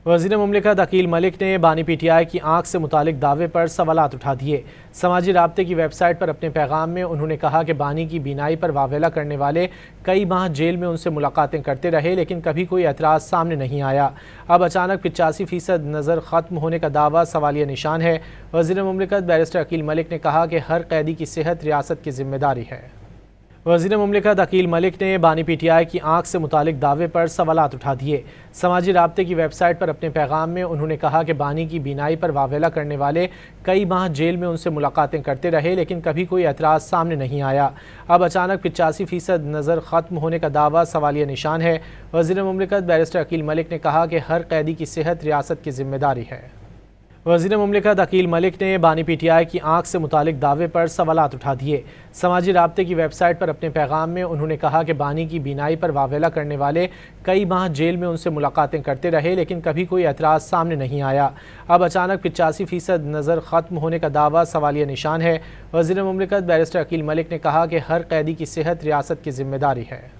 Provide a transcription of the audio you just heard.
وزیر مملکت عقیل ملک نے بانی پی ٹی آئی کی آنکھ سے متعلق دعوے پر سوالات اٹھا دیے۔ سماجی رابطے کی ویب سائٹ پر اپنے پیغام میں انہوں نے کہا کہ بانی کی بینائی پر واویلا کرنے والے کئی ماہ جیل میں ان سے ملاقاتیں کرتے رہے لیکن کبھی کوئی اعتراض سامنے نہیں آیا۔ اب اچانک 85% نظر ختم ہونے کا دعویٰ سوالیہ نشان ہے۔ وزیر مملکت بیرسٹر عقیل ملک نے کہا کہ ہر قیدی کی صحت ریاست کی ذمہ داری ہے۔ وزیر مملکت عقیل ملک نے بانی پی ٹی آئی کی آنکھ سے متعلق دعوے پر سوالات اٹھا دیے۔ سماجی رابطے کی ویب سائٹ پر اپنے پیغام میں انہوں نے کہا کہ بانی کی بینائی پر واویلا کرنے والے کئی ماہ جیل میں ان سے ملاقاتیں کرتے رہے لیکن کبھی کوئی اعتراض سامنے نہیں آیا۔ اب اچانک 85% نظر ختم ہونے کا دعویٰ سوالیہ نشان ہے۔ وزیر مملکت بیرسٹر عقیل ملک نے کہا کہ ہر قیدی کی صحت ریاست کی ذمہ داری ہے۔ وزیر مملکت عقیل ملک نے بانی پی ٹی آئی کی آنکھ سے متعلق دعوے پر سوالات اٹھا دیے۔ سماجی رابطے کی ویب سائٹ پر اپنے پیغام میں انہوں نے کہا کہ بانی کی بینائی پر واویلا کرنے والے کئی ماہ جیل میں ان سے ملاقاتیں کرتے رہے لیکن کبھی کوئی اعتراض سامنے نہیں آیا۔ اب اچانک 85% نظر ختم ہونے کا دعویٰ سوالیہ نشان ہے۔ وزیر مملکت بیرسٹر عقیل ملک نے کہا کہ ہر قیدی کی صحت ریاست کی ذمہ داری ہے۔